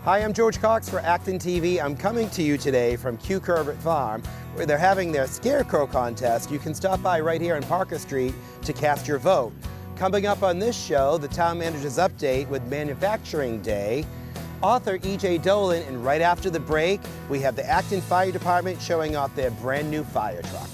Hi, I'm George Cox for ActonTV. I'm coming to you today from Q Corbett Farm, where they're having their Scarecrow contest. You can stop by right here on Parker Street to cast your vote. Coming up on this show, the Town Manager's Update with Manufacturing Day, Author EJ Dolin, and right after the break, we have the Acton Fire Department showing off their brand new fire truck.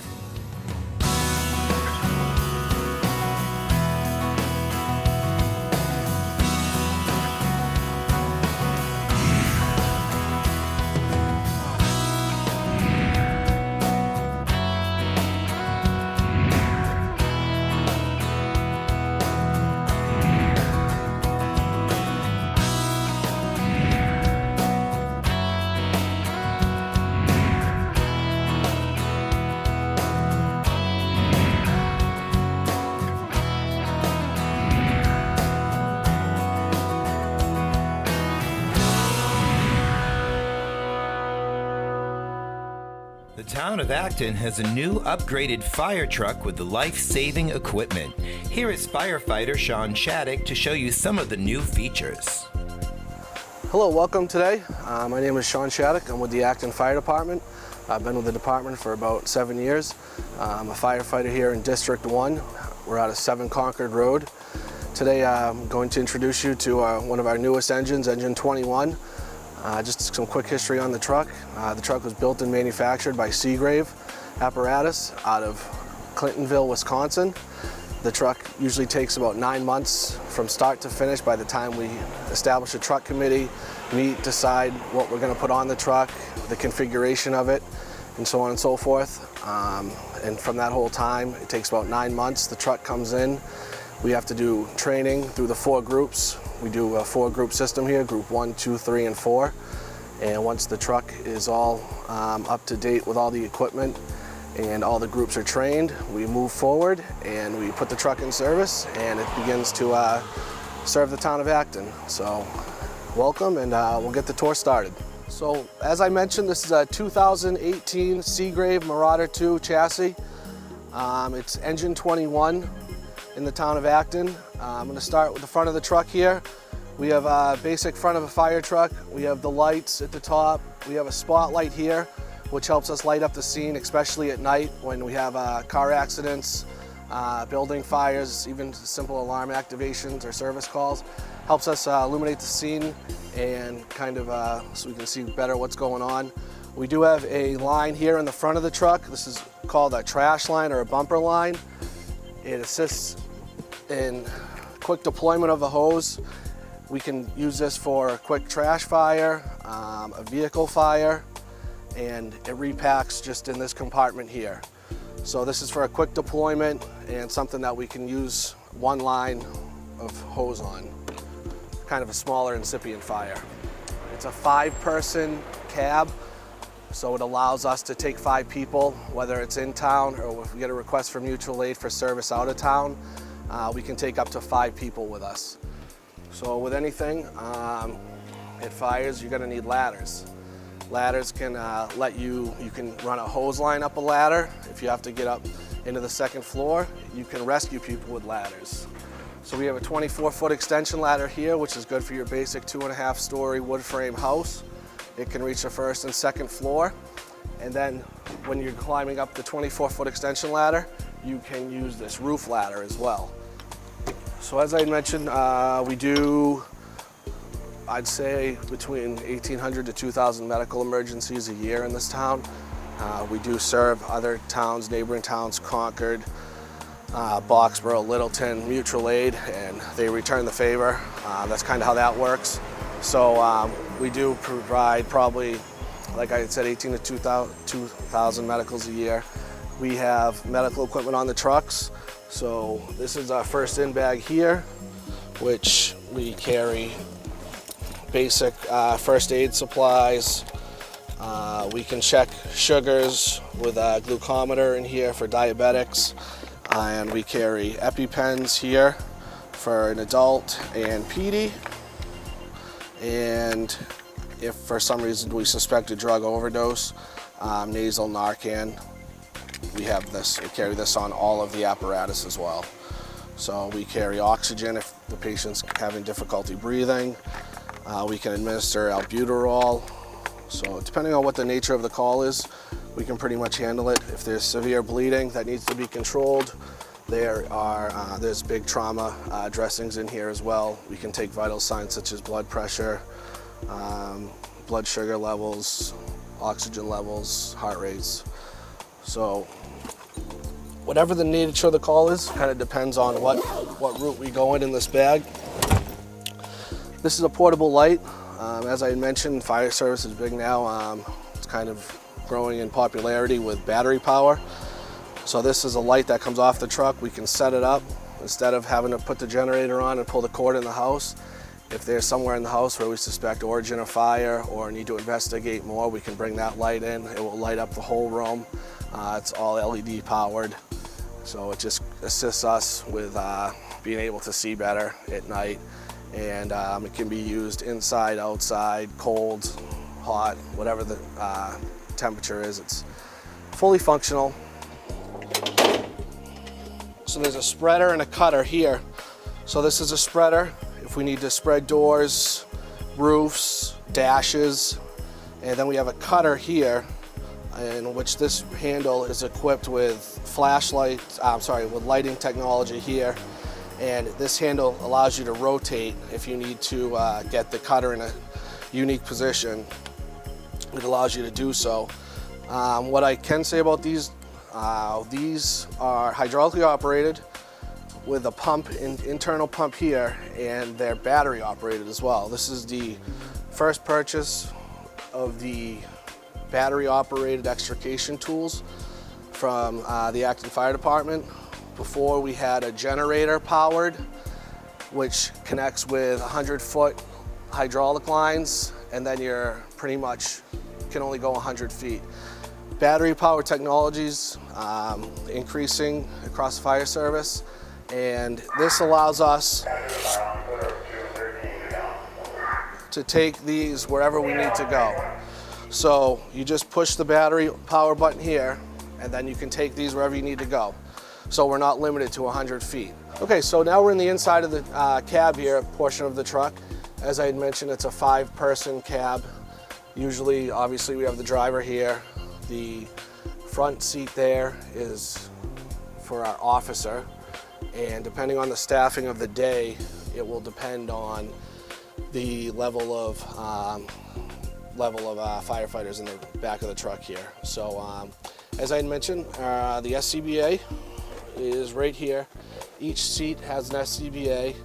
The town of Acton has a new upgraded fire truck with the life-saving equipment. Here is firefighter Shaun Shattuck to show you some of the new features. Hello, welcome today. My name is Shaun Shattuck. I'm with the Acton Fire Department. I've been with the department for about 7 years. I'm a firefighter here in District 1. We're out of 7 Concord Road. Today I'm going to introduce you to one of our newest engines, Engine 21. Just some quick history on the truck. The truck was built and manufactured by Seagrave Apparatus out of Clintonville, Wisconsin. The truck usually takes about 9 months from start to finish by the time we establish a truck committee, meet, decide what we're going to put on the truck, the configuration of it, and so on and so forth. And from that whole time, it takes about 9 months. The truck comes in. We have to do training through the 4 groups. We do a 4-group system here, group 1, 2, 3, and 4. And once the truck is all up to date with all the equipment and all the groups are trained, we move forward and we put the truck in service and it begins to serve the town of Acton. So welcome, and we'll get the tour started. So as I mentioned, this is a 2018 Seagrave Marauder 2 chassis. It's engine 21 in the town of Acton. I'm going to start with the front of the truck here. We have a basic front of a fire truck. We have the lights at the top. We have a spotlight here, which helps us light up the scene, especially at night when we have car accidents, building fires, even simple alarm activations or service calls. Helps us illuminate the scene and kind of so we can see better what's going on. We do have a line here in the front of the truck. This is called a trash line or a bumper line. It assists in quick deployment of the hose. We can use this for a quick trash fire, a vehicle fire, and it repacks just in this compartment here. So this is for a quick deployment and something that we can use one line of hose on. Kind of a smaller incipient fire. It's a 5-person cab, so it allows us to take 5 people, whether it's in town or if we get a request for mutual aid for service out of town, we can take up to 5 people with us. So with anything, it fires, you're gonna need ladders. Ladders can you can run a hose line up a ladder. If you have to get up into the 2nd floor, you can rescue people with ladders. So we have a 24-foot extension ladder here, which is good for your basic 2.5-story wood frame house. It can reach the 1st and 2nd floor. And then when you're climbing up the 24-foot extension ladder, you can use this roof ladder as well. So as I mentioned, we do, I'd say, between 1,800 to 2,000 medical emergencies a year in this town. We do serve other towns, neighboring towns, Concord, Boxborough, Littleton, mutual aid, and they return the favor. That's kind of how that works. So we do provide probably, like I said, 1,800 to 2,000 medicals a year. We have medical equipment on the trucks. So this is our first in bag here, which we carry basic first aid supplies. We can check sugars with a glucometer in here for diabetics. And we carry EpiPens here for an adult and PD. And if for some reason we suspect a drug overdose, nasal Narcan, we carry this on all of the apparatus as well. So we carry oxygen if the patient's having difficulty breathing. We can administer albuterol. So depending on what the nature of the call is, we can pretty much handle it. If there's severe bleeding that needs to be controlled, there's big trauma dressings in here as well. We can take vital signs such as blood pressure, blood sugar levels, oxygen levels, heart rates. So whatever the nature of the call is, kind of depends on what route we go in this bag. This is a portable light. As I mentioned, fire service is big now. It's kind of growing in popularity with battery power. So this is a light that comes off the truck. We can set it up instead of having to put the generator on and pull the cord in the house. If there's somewhere in the house where we suspect origin of fire or need to investigate more, we can bring that light in. It will light up the whole room. It's all LED powered. So it just assists us with being able to see better at night. And it can be used inside, outside, cold, hot, whatever the temperature is. It's fully functional. So there's a spreader and a cutter here. So this is a spreader if we need to spread doors, roofs, dashes. And then we have a cutter here in which this handle is equipped with with lighting technology here. And this handle allows you to rotate if you need to get the cutter in a unique position. It allows you to do so. What I can say about these are hydraulically operated with a pump, internal pump here, and they're battery operated as well. This is the first purchase of the battery operated extrication tools from the Acton Fire Department. Before we had a generator powered, which connects with 100-foot hydraulic lines, and then you're pretty much can only go 100 feet. Battery power technologies increasing across the fire service, and this allows us to take these wherever we need to go. So you just push the battery power button here, and then you can take these wherever you need to go. So we're not limited to 100 feet. Okay, so now we're in the inside of the cab here, portion of the truck. As I had mentioned, it's a 5-person cab. Usually, obviously, we have the driver here. The front seat there is for our officer, and depending on the staffing of the day, it will depend on the level of firefighters in the back of the truck here. So, as I had mentioned, the SCBA is right here. Each seat has an SCBA,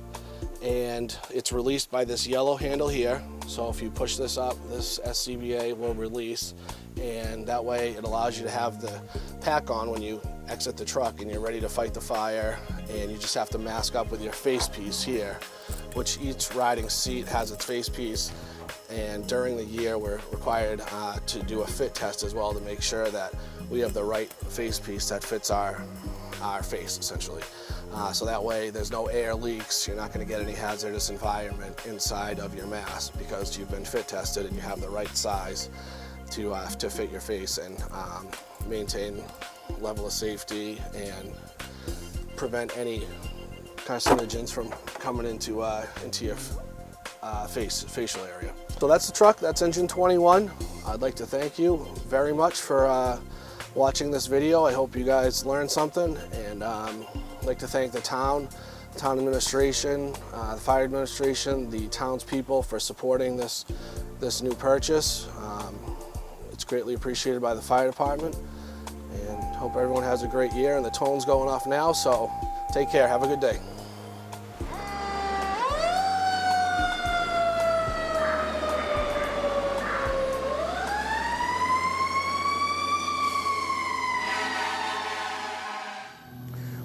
and it's released by this yellow handle here. So if you push this up, this SCBA will release, and that way it allows you to have the pack on when you exit the truck and you're ready to fight the fire, and you just have to mask up with your face piece here, which each riding seat has its face piece. And during the year, we're required to do a fit test as well to make sure that we have the right face piece that fits our face, essentially. So that way there's no air leaks, you're not going to get any hazardous environment inside of your mask because you've been fit tested and you have the right size to fit your face and maintain level of safety and prevent any carcinogens from coming into your facial area. So that's the truck, that's engine 21. I'd like to thank you very much for watching this video. I hope you guys learned something, and I'd like to thank the town administration, the fire administration, the townspeople for supporting this new purchase. It's greatly appreciated by the fire department, and hope everyone has a great year. And the tone's going off now, so take care, have a good day.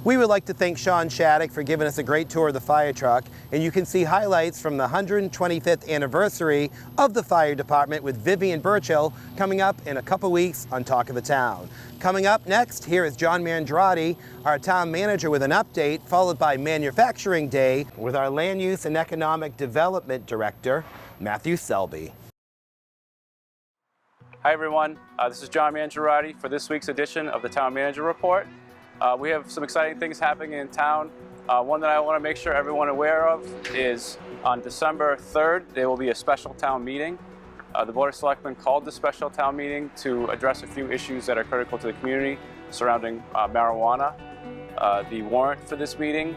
We would like to thank Shaun Shattuck for giving us a great tour of the fire truck, and you can see highlights from the 125th anniversary of the fire department with Vivian Burchill coming up in a couple weeks on Talk of the Town. Coming up next, here is John Mangiarotti, our town manager, with an update, followed by Manufacturing Day with our Land Use and Economic Development Director, Matthew Selby. Hi everyone, this is John Mangiarotti for this week's edition of the Town Manager Report. We have some exciting things happening in town. One that I want to make sure everyone aware of is on December 3rd, there will be a special town meeting. The Board of Selectmen called the special town meeting to address a few issues that are critical to the community surrounding marijuana. The warrant for this meeting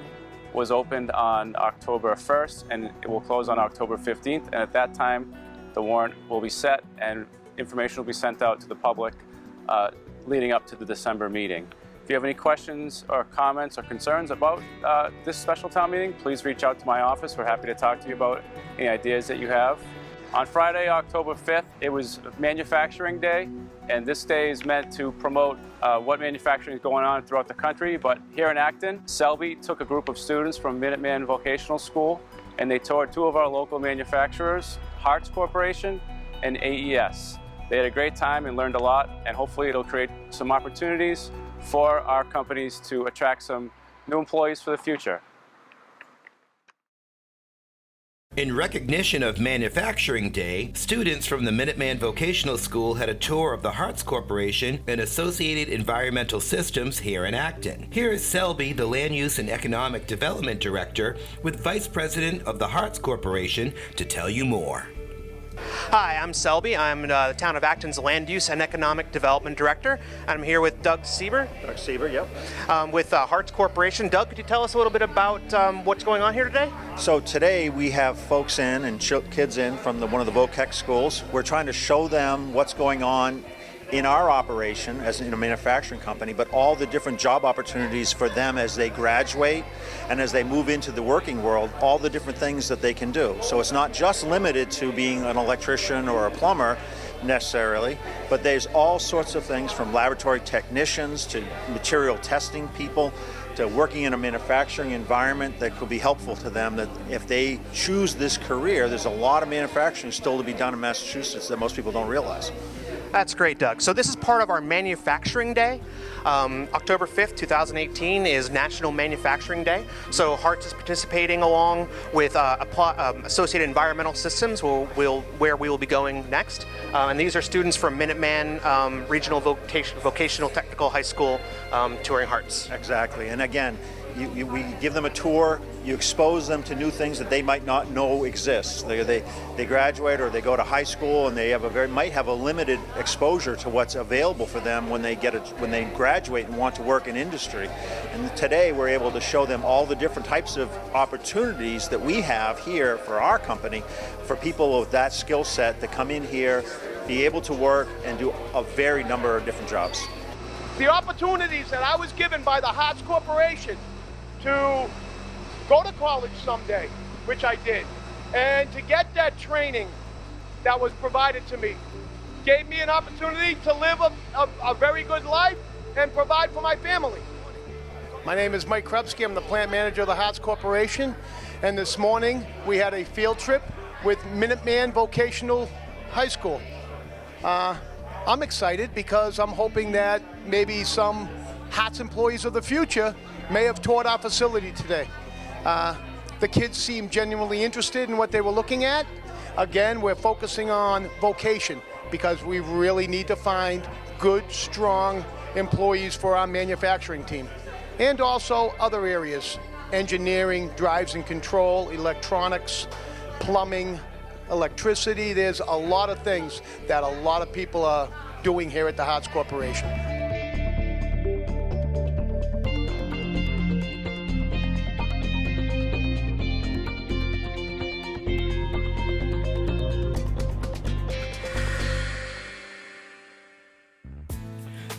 was opened on October 1st and it will close on October 15th. And at that time, the warrant will be set and information will be sent out to the public leading up to the December meeting. If you have any questions or comments or concerns about this special town meeting, please reach out to my office. We're happy to talk to you about any ideas that you have. On Friday, October 5th, it was Manufacturing Day, and this day is meant to promote what manufacturing is going on throughout the country. But here in Acton, Selby took a group of students from Minuteman Vocational School, and they toured two of our local manufacturers, Hartz Corporation and AES. They had a great time and learned a lot, and hopefully it'll create some opportunities for our companies to attract some new employees for the future. In recognition of Manufacturing Day, students from the Minuteman Vocational School had a tour of the Hartz Corporation and Associated Environmental Systems here in Acton. Here is Selby, the Land Use and Economic Development Director, with Vice President of the Hartz Corporation, to tell you more. Hi, I'm Selby. I'm the Town of Acton's Land Use and Economic Development Director. I'm here with Doug Sieber. Doug Sieber, yep. With Hartz Corporation. Doug, could you tell us a little bit about what's going on here today? So today we have folks in and kids in from one of the VOCEC schools. We're trying to show them what's going on in our operation as in a manufacturing company, but all the different job opportunities for them as they graduate and as they move into the working world, all the different things that they can do. So it's not just limited to being an electrician or a plumber necessarily, but there's all sorts of things from laboratory technicians to material testing people to working in a manufacturing environment that could be helpful to them, that if they choose this career, there's a lot of manufacturing still to be done in Massachusetts that most people don't realize. That's great, Doug. So this is part of our Manufacturing Day. October 5th, 2018 is National Manufacturing Day. So Hartz is participating along with Associated Environmental Systems, where we will be going next. And these are students from Minuteman Regional Vocational Technical High School touring Hartz. Exactly. And again, we give them a tour, you expose them to new things that they might not know exist. They graduate or they go to high school and they might have a limited exposure to what's available for them when they graduate and want to work in industry. And today we're able to show them all the different types of opportunities that we have here for our company for people with that skill set to come in here, be able to work and do a very number of different jobs. The opportunities that I was given by the Hartz Corporation to go to college someday, which I did, and to get that training that was provided to me, gave me an opportunity to live a very good life and provide for my family. My name is Mike Krebsky. I'm the plant manager of the Hartz Corporation, and this morning we had a field trip with Minuteman Vocational High School. I'm excited because I'm hoping that maybe some Hartz employees of the future may have toured our facility today. The kids seem genuinely interested in what they were looking at. Again, we're focusing on vocation because we really need to find good, strong employees for our manufacturing team. And also other areas, engineering, drives and control, electronics, plumbing, electricity. There's a lot of things that a lot of people are doing here at the Hartz Corporation.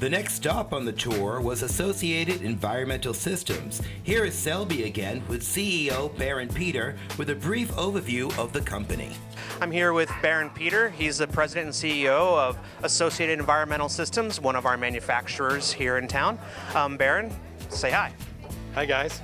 The next stop on the tour was Associated Environmental Systems. Here is Selby again with CEO Baron Peter with a brief overview of the company. I'm here with Baron Peter. He's the president and CEO of Associated Environmental Systems, one of our manufacturers here in town. Baron, say hi. Hi, guys.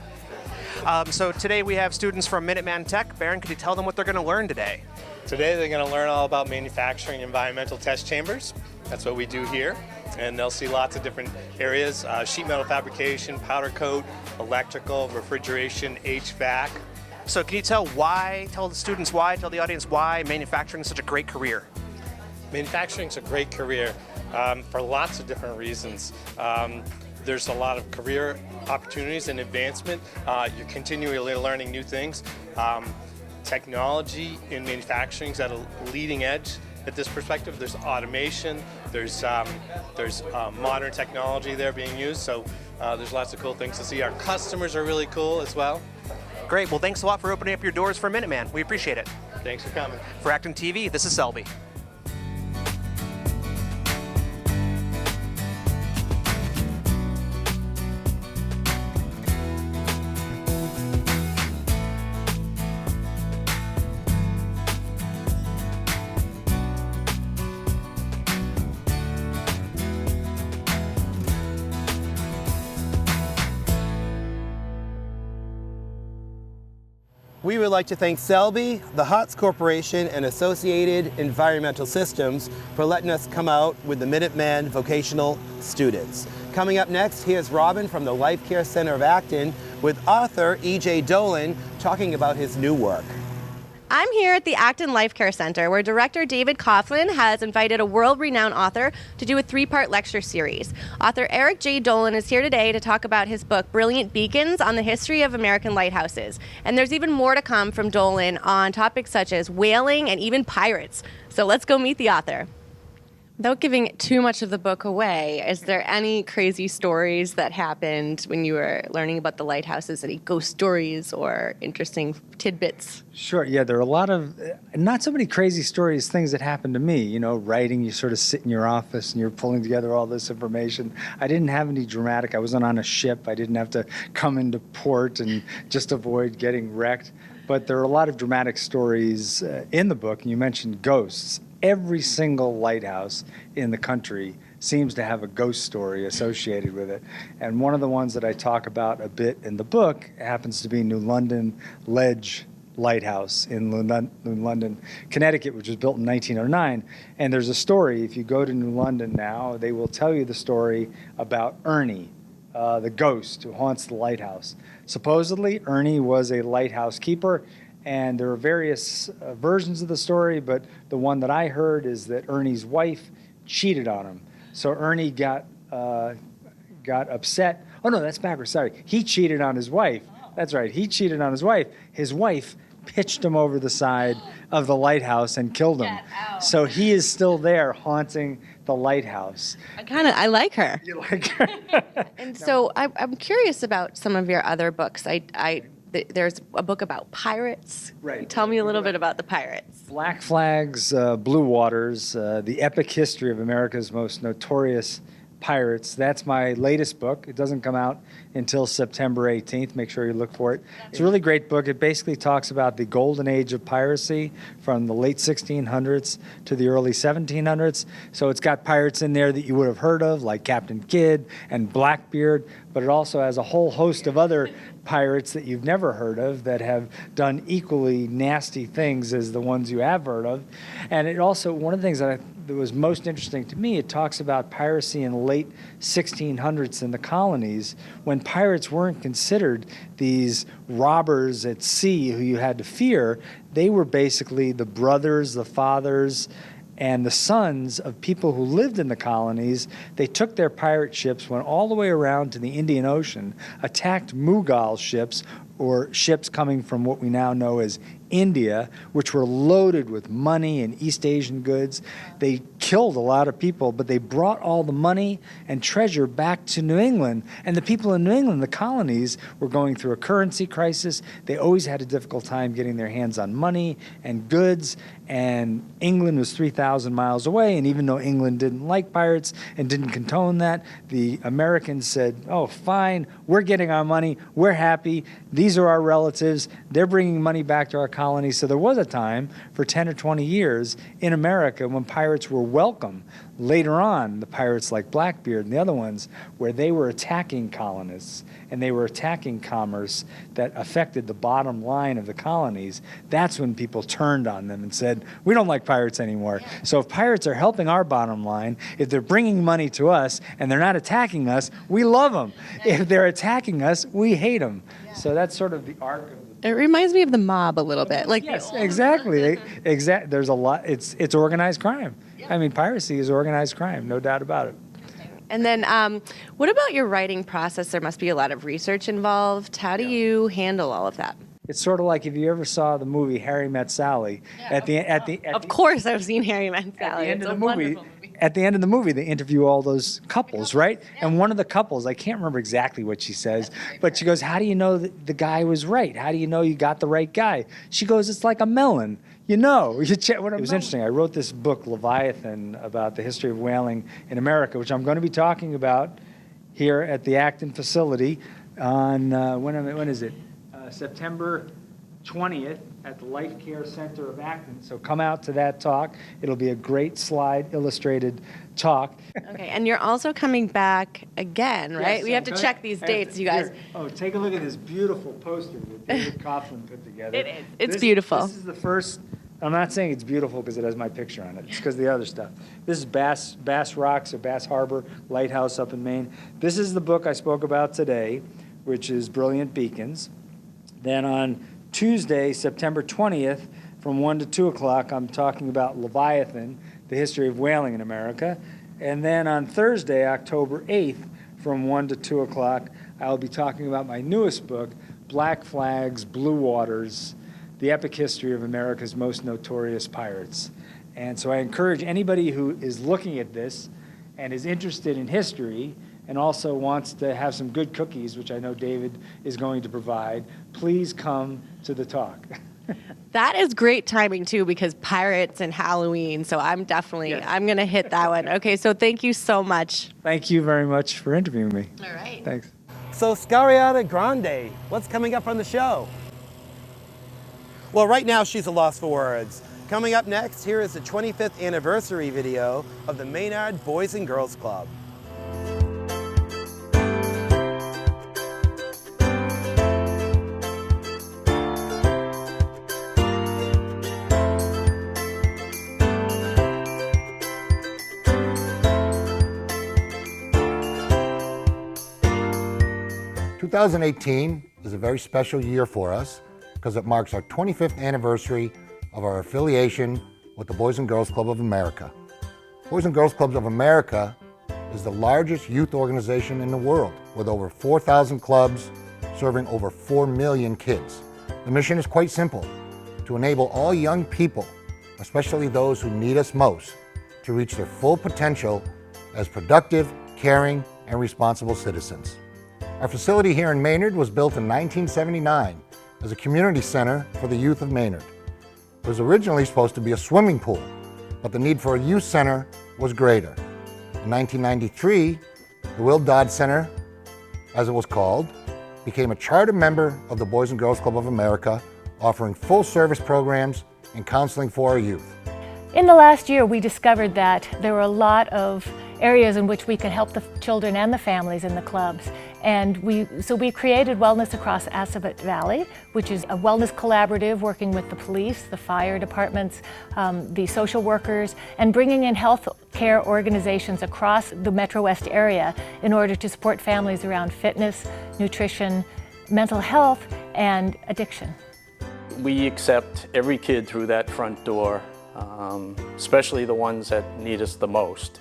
So today we have students from Minuteman Tech. Baron, could you tell them what they're going to learn today? Today they're going to learn all about manufacturing environmental test chambers. That's what we do here. And they'll see lots of different areas, sheet metal fabrication, powder coat, electrical, refrigeration, HVAC. So can you tell the audience why manufacturing is such a great career? Manufacturing is a great career for lots of different reasons. there's a lot of career opportunities and advancement. You're continually learning new things. Technology in manufacturing is at a leading edge at this perspective. There's automation, there's modern technology there being used, so there's lots of cool things to see. Our customers are really cool as well. Great. Well, thanks a lot for opening up your doors for Minuteman. We appreciate it. Thanks for coming. For ActonTV, this is Selby. We would like to thank Selby, the Hartz Corporation, and Associated Environmental Systems for letting us come out with the Minuteman vocational students. Coming up next, here's Robin from the Life Care Center of Acton with Author EJ Dolin talking about his new work. I'm here at the Acton Life Care Center, where director David Coughlin has invited a world-renowned author to do a 3-part lecture series. Author Eric J. Dolin is here today to talk about his book, Brilliant Beacons, on the history of American lighthouses. And there's even more to come from Dolin on topics such as whaling and even pirates. So let's go meet the author. Without giving too much of the book away, is there any crazy stories that happened when you were learning about the lighthouses? Any ghost stories or interesting tidbits? Sure, yeah, there are a lot of, not so many crazy stories, things that happened to me. You know, writing, you sort of sit in your office and you're pulling together all this information. I didn't have any dramatic, I wasn't on a ship, I didn't have to come into port and just avoid getting wrecked. But there are a lot of dramatic stories in the book, and you mentioned ghosts. Every single lighthouse in the country seems to have a ghost story associated with it. And one of the ones that I talk about a bit in the book happens to be New London Ledge Lighthouse in New London, Connecticut, which was built in 1909. And there's a story, if you go to New London now, they will tell you the story about Ernie, the ghost who haunts the lighthouse. Supposedly, Ernie was a lighthouse keeper, and there are various versions of the story, but the one that I heard is that Ernie's wife cheated on him. So Ernie got upset. Oh no, that's backwards, sorry. He cheated on his wife. That's right, he cheated on his wife. His wife pitched him over the side of the lighthouse and killed him. So he is still there haunting the lighthouse. I like her. You like her? And so I'm curious about some of your other books. There's a book about pirates. Right. Tell me a little bit about the pirates. Black Flags, Blue Waters, the epic history of America's most notorious pirates. That's my latest book. It doesn't come out until September 18th. Make sure you look for it. It's a really great book. It basically talks about the golden age of piracy from the late 1600s to the early 1700s. So it's got pirates in there that you would have heard of, like Captain Kidd and Blackbeard, but it also has a whole host of other pirates that you've never heard of that have done equally nasty things as the ones you have heard of. And it also, one of the things that was most interesting to me, it talks about piracy in the late 1600s in the colonies, when pirates weren't considered these robbers at sea who you had to fear. They were basically the brothers, the fathers, and the sons of people who lived in the colonies. They took their pirate ships, went all the way around to the Indian Ocean, attacked Mughal ships, or ships coming from what we now know as India, which were loaded with money and East Asian goods. They killed a lot of people, but they brought all the money and treasure back to New England. And the people in New England, the colonies, were going through a currency crisis. They always had a difficult time getting their hands on money and goods. And England was 3,000 miles away. And even though England didn't like pirates and didn't condone that, the Americans said, oh, fine, we're getting our money. We're happy. These are our relatives. They're bringing money back to our colonies. So there was a time for 10 or 20 years in America when pirates were welcome. Later on, the pirates like Blackbeard and the other ones, where they were attacking colonists and they were attacking commerce that affected the bottom line of the colonies, that's when people turned on them and said, we don't like pirates anymore. So if pirates are helping our bottom line, if they're bringing money to us and they're not attacking us, we love them. If they're attacking us, we hate them. So that's sort of the arc of It reminds me of the mob a little bit. Like yes, exactly. There's a lot. It's organized crime. I mean, piracy is organized crime, no doubt about it. And then what about your writing process? There must be a lot of research involved. How do you handle all of that? It's sort of like if you ever saw the movie Harry Met Sally. Of course, I've seen Harry Met Sally. At the end of the movie, they interview all those couples, right? Yeah. And one of the couples, I can't remember exactly what she says, but she goes, "How do you know that the guy was right? How do you know you got the right guy?" She goes, "It's like a melon. You know." It was interesting. I wrote this book, Leviathan, about the history of whaling in America, which I'm going to be talking about here at the Acton facility on, when is it? September 20th at the Life Care Center of Acton. So come out to that talk. It'll be a great slide illustrated talk. Okay, and you're also coming back again, right? Yes, we have to check these dates, you guys. Oh, take a look at this beautiful poster that David Coughlin put together. It is. It's beautiful. This is the first. I'm not saying it's beautiful because it has my picture on it. It's because of the other stuff. This is Bass Rocks or Bass Harbor Lighthouse up in Maine. This is the book I spoke about today, which is Brilliant Beacons. Then on Tuesday, September 20th, from 1 to 2 o'clock, I'm talking about Leviathan, the history of whaling in America. And then on Thursday, October 8th, from 1 to 2 o'clock, I'll be talking about my newest book, Black Flags, Blue Waters, the epic history of America's most notorious pirates. And so I encourage anybody who is looking at this and is interested in history and also wants to have some good cookies, which I know David is going to provide, please come to the talk. That is great timing, too, because pirates and Halloween, so I'm going to hit that one. Okay, so thank you so much. Thank you very much for interviewing me. All right. Thanks. So Scariata Grande, what's coming up on the show? Well, right now she's a loss for words. Coming up next, here is the 25th anniversary video of the Maynard Boys and Girls Club. In 2018 is a very special year for us because it marks our 25th anniversary of our affiliation with the Boys and Girls Club of America. Boys and Girls Clubs of America is the largest youth organization in the world with over 4,000 clubs serving over 4 million kids. The mission is quite simple: to enable all young people, especially those who need us most, to reach their full potential as productive, caring, and responsible citizens. Our facility here in Maynard was built in 1979 as a community center for the youth of Maynard. It was originally supposed to be a swimming pool, but the need for a youth center was greater. In 1993, the Will Dodd Center, as it was called, became a charter member of the Boys and Girls Club of America, offering full service programs and counseling for our youth. In the last year, we discovered that there were a lot of areas in which we could help the children and the families in the clubs. And so we created Wellness Across Assabet Valley, which is a wellness collaborative working with the police, the fire departments, the social workers, and bringing in health care organizations across the Metro West area in order to support families around fitness, nutrition, mental health, and addiction. We accept every kid through that front door, especially the ones that need us the most.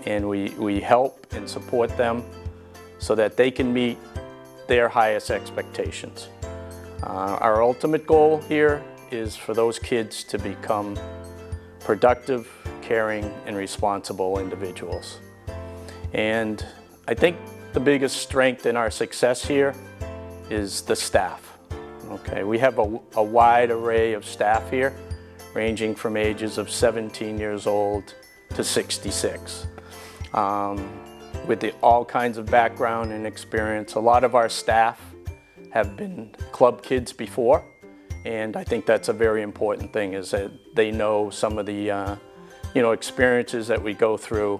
And we help and support them so that they can meet their highest expectations. Our ultimate goal here is for those kids to become productive, caring, and responsible individuals. And I think the biggest strength in our success here is the staff. Okay, we have a wide array of staff here, ranging from ages of 17 years old to 66. With all kinds of background and experience. A lot of our staff have been club kids before, and I think that's a very important thing, is that they know some of the experiences that we go through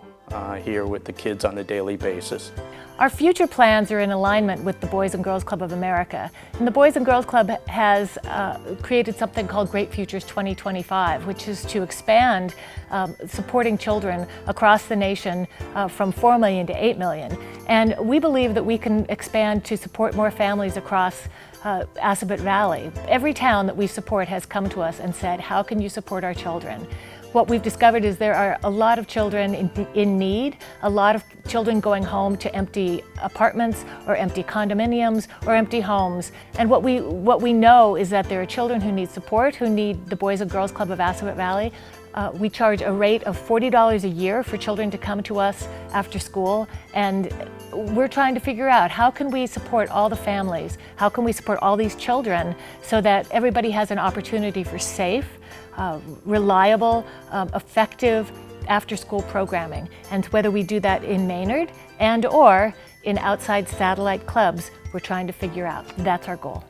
here with the kids on a daily basis. Our future plans are in alignment with the Boys and Girls Club of America. And the Boys and Girls Club has created something called Great Futures 2025, which is to expand supporting children across the nation from 4 million to 8 million. And we believe that we can expand to support more families across Assabet Valley. Every town that we support has come to us and said, how can you support our children? what we've discovered is there are a lot of children in need, a lot of children going home to empty apartments or empty condominiums or empty homes. And what we know is that there are children who need support, who need the Boys and Girls Club of Assabet Valley. We charge a rate of $40 a year for children to come to us after school, and we're trying to figure out how can we support all the families, how can we support all these children so that everybody has an opportunity for safe, reliable, effective after-school programming. And whether we do that in Maynard and or in outside satellite clubs, we're trying to figure out. That's our goal.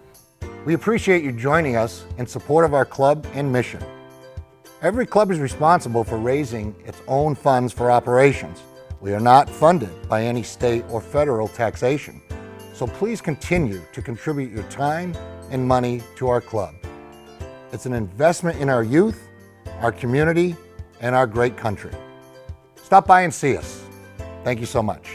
We appreciate you joining us in support of our club and mission. Every club is responsible for raising its own funds for operations. We are not funded by any state or federal taxation. So please continue to contribute your time and money to our club. It's an investment in our youth, our community, and our great country. Stop by and see us. Thank you so much.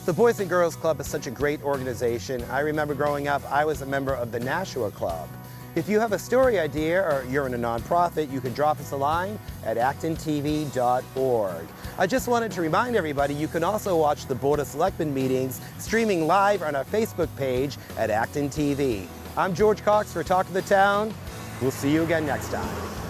The Boys and Girls Club is such a great organization. I remember growing up, I was a member of the Nashua Club. If you have a story idea or you're in a nonprofit, you can drop us a line at ActonTV.org. I just wanted to remind everybody you can also watch the Board of Selectmen meetings streaming live on our Facebook page at ActonTV. I'm George Cox for Talk of the Town. We'll see you again next time.